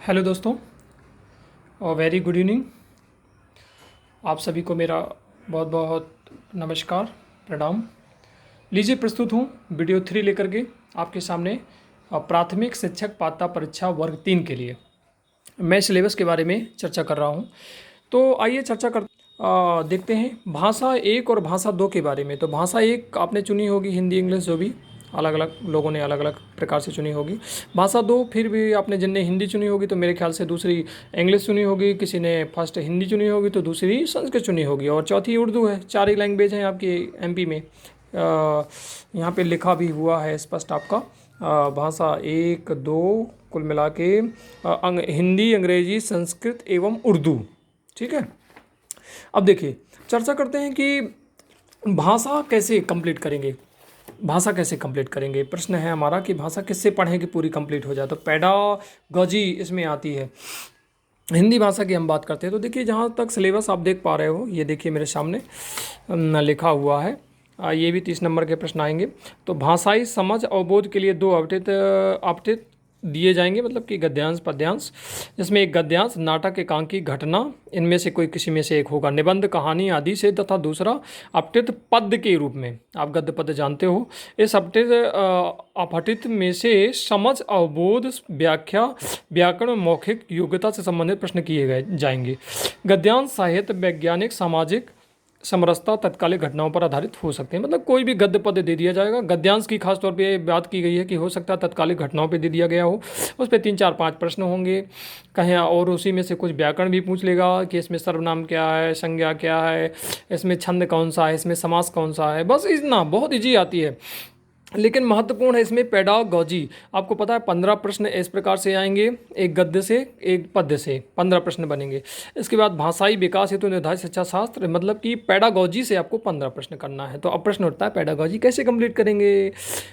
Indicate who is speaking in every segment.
Speaker 1: Hello दोस्तों और very good evening. आप सभी को मेरा बहुत बहुत नमस्कार, प्रणाम। लीजिए प्रस्तुत हूँ वीडियो 3 लेकर के आपके सामने प्राथमिक शिक्षक पात्रता परीक्षा वर्ग 3 के लिए मैं सिलेबस के बारे में चर्चा कर रहा हूँ। तो आइए चर्चा कर देखते हैं भाषा 1 और भाषा 2 के बारे में। तो भाषा 1 आपने चुनी होगी हिंदी इंग्लिश, जो भी अलग अलग लोगों ने अलग अलग प्रकार से चुनी होगी। भाषा 2 फिर भी आपने जिनने हिंदी चुनी होगी तो मेरे ख्याल से दूसरी इंग्लिश चुनी होगी, किसी ने फर्स्ट हिंदी चुनी होगी तो दूसरी संस्कृत चुनी होगी और चौथी उर्दू है। 4 ही लैंग्वेज हैं आपकी एमपी में। यहाँ पे लिखा भी हुआ है स्पष्ट आपका भाषा 1 2 कुल मिला के हिंदी, अंग्रेजी, संस्कृत एवं उर्दू। ठीक है, अब देखिए चर्चा करते हैं कि भाषा कैसे कंप्लीट करेंगे। भाषा कैसे कंप्लीट करेंगे, प्रश्न है हमारा कि भाषा किससे पढ़ें कि पूरी कंप्लीट हो जाए। तो पेडागॉजी इसमें आती है। हिंदी भाषा की हम बात करते हैं तो देखिए जहाँ तक सिलेबस आप देख पा रहे हो, ये देखिए मेरे सामने लिखा हुआ है। ये भी 30 नंबर के प्रश्न आएंगे। तो भाषाई समझ अवबोध के लिए 2 अपठित दिए जाएंगे, मतलब कि गद्यांश पद्यांश, जिसमें एक गद्यांश नाटक एकांकी घटना, इनमें से कोई किसी में से एक होगा, निबंध कहानी आदि से, तथा दूसरा अपठित पद्य के रूप में। आप गद्य पद्य जानते हो। इस अपठित में से समझ अवबोध व्याख्या व्याकरण मौखिक योग्यता से संबंधित प्रश्न किए गए जाएंगे। गद्यांश साहित्य वैज्ञानिक सामाजिक समरसता तत्कालिक घटनाओं पर आधारित हो सकते हैं, मतलब कोई भी गद्य पद्य दे दिया जाएगा। गद्यांश की खास तौर पे बात की गई है कि हो सकता है तत्कालिक घटनाओं पे दे दिया गया हो, उस पर 3 4 5 प्रश्न होंगे कहीं, और उसी में से कुछ व्याकरण भी पूछ लेगा कि इसमें सर्वनाम क्या है, संज्ञा क्या है, इसमें छंद कौन सा है, इसमें समास कौन सा है। बस इतना, बहुत ईजी आती है। लेकिन महत्वपूर्ण है इसमें पेडागॉजी। आपको पता है 15 प्रश्न इस प्रकार से आएंगे, एक गद्य से एक पद्य से 15 प्रश्न बनेंगे। इसके बाद भाषाई विकास हेतु निर्धारित शिक्षा शास्त्र, मतलब कि पेडागॉजी से आपको 15 प्रश्न करना है। तो अब प्रश्न उठता है पेडागॉजी कैसे कंप्लीट करेंगे।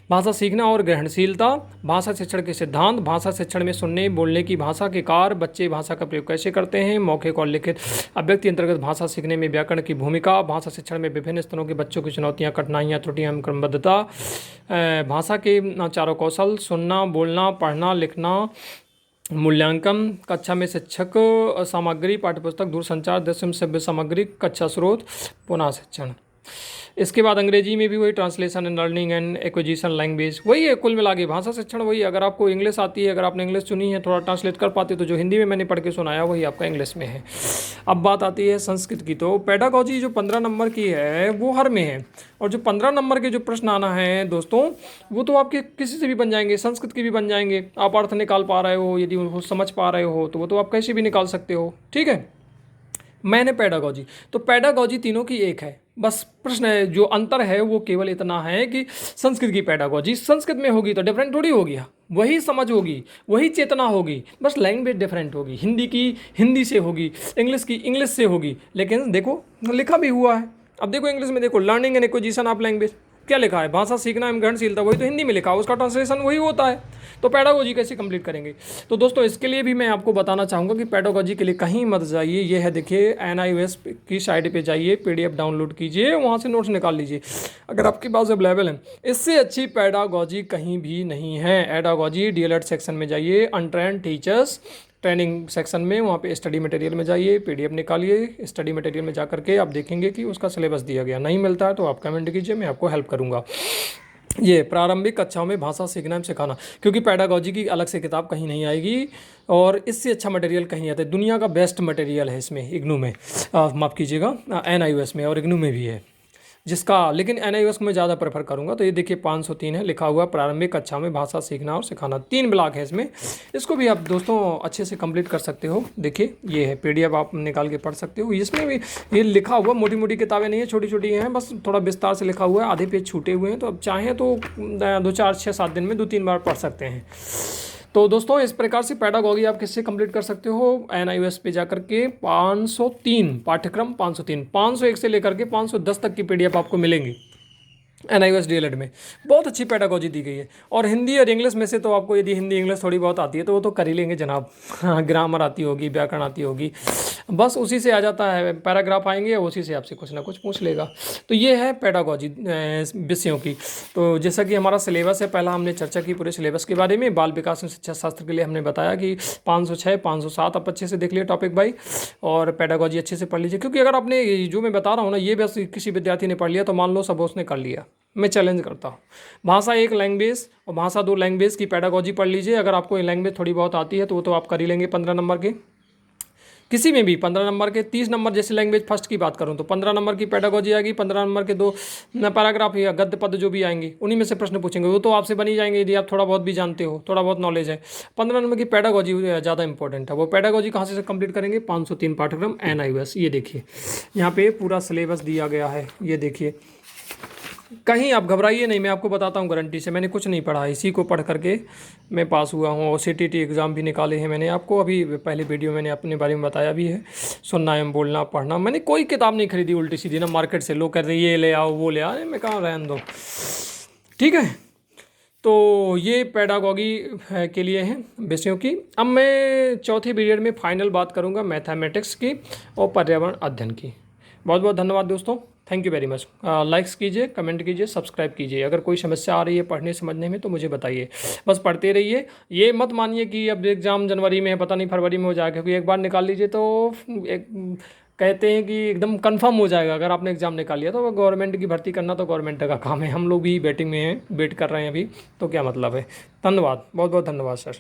Speaker 1: भाषा सीखना और ग्रहणशीलता, भाषा शिक्षण के सिद्धांत, भाषा शिक्षण में सुनने बोलने की भाषा के कार्य, बच्चे भाषा का प्रयोग कैसे करते हैं, मौखिक और लिखित अभिव्यक्ति अंतर्गत भाषा सीखने में व्याकरण की भूमिका, भाषा शिक्षण में विभिन्न स्तरों के बच्चों की चुनौतियाँ कठिनाइयाँ त्रुटियाँ एवं क्रमबद्धता, भाषा के चारों कौशल, सुनना बोलना पढ़ना लिखना, मूल्यांकन, कक्षा में शिक्षक सामग्री पाठ्यपुस्तक दूरसंचार दृश्य सभ्य सामग्री कक्षा स्रोत पुनः शिक्षण। इसके बाद अंग्रेजी में भी वही translation and learning and acquisition language, वही है कुल मिला के भाषा शिक्षण वही। अगर आपको इंग्लिश आती है, अगर आपने इंग्लिश चुनी है, थोड़ा ट्रांसलेट कर पाते तो जो हिंदी में मैंने पढ़ के सुनाया वही आपका इंग्लिश में है। अब बात आती है संस्कृत की। तो पेडागॉजी जो 15 नंबर की है वो हर में है, और जो 15 नंबर के जो प्रश्न आना है दोस्तों, वो तो आपके किसी से भी बन जाएंगे, संस्कृत के भी बन जाएंगे। आप अर्थ निकाल पा रहे हो, यदि उनको समझ पा रहे हो तो वो तो आप कैसे भी निकाल सकते हो। ठीक है, मैंने पेडागॉजी, तो पेडागॉजी तीनों की एक है। बस प्रश्न है, जो अंतर है वो केवल इतना है कि संस्कृत की पेडागॉजी संस्कृत में होगी तो डिफरेंट थोड़ी होगी, वही समझ होगी, वही चेतना होगी, बस लैंग्वेज डिफरेंट होगी। हिंदी की हिंदी से होगी, इंग्लिश की इंग्लिश से होगी। लेकिन देखो लिखा भी हुआ है। अब देखो इंग्लिश में देखो learning and acquisition of language क्या लिखा है, भाषा सीखना एवं ग्रहणशीलता, वही तो हिंदी में लिखा है, उसका ट्रांसलेशन वही होता है। तो पेडागोजी कैसे कंप्लीट करेंगे। तो दोस्तों इसके लिए भी मैं आपको बताना चाहूँगा कि पेडागोजी के लिए कहीं मत जाइए। ये है देखिए NIOS की साइट पे जाइए, PDF डाउनलोड कीजिए, वहाँ से नोट्स निकाल लीजिए अगर आपके पास अवेलेबल है। इससे अच्छी पेडागोजी कहीं भी नहीं है। पेडागोजी DLED सेक्शन में जाइए, अनट्रेंड टीचर्स ट्रेनिंग सेक्शन में, वहाँ पे स्टडी मटेरियल में जाइए, PDF निकालिए, स्टडी मटेरियल में जा करके आप देखेंगे कि उसका सिलेबस दिया गया। नहीं मिलता है तो आप कमेंट कीजिए, मैं आपको हेल्प करूँगा। ये प्रारंभिक कक्षाओं में भाषा सीखना एवं सिखाना, क्योंकि पेडागॉजी की अलग से किताब कहीं नहीं आएगी और इससे अच्छा मटेरियल कहीं आता है। दुनिया का बेस्ट मटेरियल है इसमें इग्नू में, माफ़ कीजिएगा NIOS में, और इग्नू में भी है जिसका, लेकिन NIOS को मैं ज़्यादा प्रेफर करूँगा। तो ये देखिए 503 है लिखा हुआ, प्रारंभिक कक्षा में भाषा सीखना और सिखाना, 3 ब्लॉक है इसमें। इसको भी आप दोस्तों अच्छे से कंप्लीट कर सकते हो। देखिए ये है PDF, आप निकाल के पढ़ सकते हो। इसमें भी ये लिखा हुआ, मोटी मोटी किताबें नहीं है, छोटी छोटी हैं, बस थोड़ा विस्तार से लिखा हुआ है, आधे पेज छूटे हुए हैं। तो अब चाहें तो 2 4 6 7 दिन में 2-3 बार पढ़ सकते हैं। तो दोस्तों इस प्रकार से पेडागॉजी आप किससे कंप्लीट कर सकते हो, NIOS पे जाकर के 503 पाठ्यक्रम 503 501 से लेकर के 510 तक की PDF आपको मिलेंगी। NIOS DLED में बहुत अच्छी पेडागोजी दी गई है। और हिंदी और इंग्लिश में से तो आपको यदि हिंदी इंग्लिश थोड़ी बहुत आती है तो वो तो कर ही लेंगे जनाब। हाँ, ग्रामर आती होगी, व्याकरण आती होगी, बस उसी से आ जाता है। पैराग्राफ आएंगे, उसी से आपसे कुछ ना कुछ पूछ लेगा। तो ये है पेडागोजी विषयों की। तो जैसा कि हमारा सिलेबस है, पहला हमने चर्चा की पूरे सिलेबस के बारे में। बाल विकास एवं शिक्षा शास्त्र के लिए हमने बताया कि 506 507 आप अच्छे से देख लिए टॉपिक बाई, और पेडागोजी अच्छे से पढ़ लीजिए। क्योंकि अगर आपने जो मैं बता रहा हूँ ना, ये बस किसी विद्यार्थी ने पढ़ लिया तो मान लो सब उसने कर लिया। मैं चैलेंज करता हूँ, भाषा एक लैंग्वेज और भाषा दो लैंग्वेज की पेडागोजी पढ़ लीजिए। अगर आपको लैंग्वेज थोड़ी बहुत आती है तो वो तो आप कर ही लेंगे 15 नंबर के। किसी में भी 15 नंबर के 30 नंबर, जैसे लैंग्वेज फर्स्ट की बात करूँ तो 15 नंबर की पेडागोजी आएगी, 15 नंबर के 2 पैराग्राफ या गद्य पद जो भी आएंगे उन्हीं में से प्रश्न पूछेंगे, वो तो आपसे बनी जाएंगे यदि आप थोड़ा बहुत भी जानते हो, थोड़ा बहुत नॉलेज है। 15 नंबर की पेडागोजी ज़्यादा इंपॉर्टेंट है। वो पेडागोजी कहाँ से कंप्लीट करेंगे? 503 पाठ्यक्रम NIOS। ये देखिए यहाँ पे पूरा सिलेबस दिया गया है, ये देखिए। कहीं आप घबराइए नहीं, मैं आपको बताता हूँ गारंटी से, मैंने कुछ नहीं पढ़ा, इसी को पढ़ करके मैं पास हुआ हूँ। और CTT एग्ज़ाम भी निकाले हैं मैंने, आपको अभी पहले वीडियो मैंने अपने बारे में बताया भी है। सुनना एवं बोलना पढ़ना, मैंने कोई किताब नहीं खरीदी उल्टी सीधी ना मार्केट से। लोग कहते हैं ये ले आओ वो ले आओ, मैं कहाँ, रहने दो, ठीक है। तो ये पेडागोगी के लिए हैं विषयों की। अब मैं चौथे पीरियड में फाइनल बात करूँगा मैथमेटिक्स की और पर्यावरण अध्ययन की। बहुत बहुत धन्यवाद दोस्तों, thank you very much. Likes कीजिए, कमेंट कीजिए, सब्सक्राइब कीजिए। अगर कोई समस्या आ रही है पढ़ने समझने में तो मुझे बताइए, बस पढ़ते रहिए। ये मत मानिए कि अब एग्ज़ाम जनवरी में है, पता नहीं फरवरी में हो जाएगा, क्योंकि एक बार निकाल लीजिए तो एक कहते हैं कि एकदम कंफर्म हो जाएगा। अगर आपने एग्ज़ाम निकाल लिया तो गवर्नमेंट की भर्ती करना तो गवर्नमेंट का काम है। हम लोग भी वेटिंग में हैं, वेट कर रहे हैं अभी, तो क्या मतलब है। धन्यवाद, बहुत बहुत धन्यवाद सर।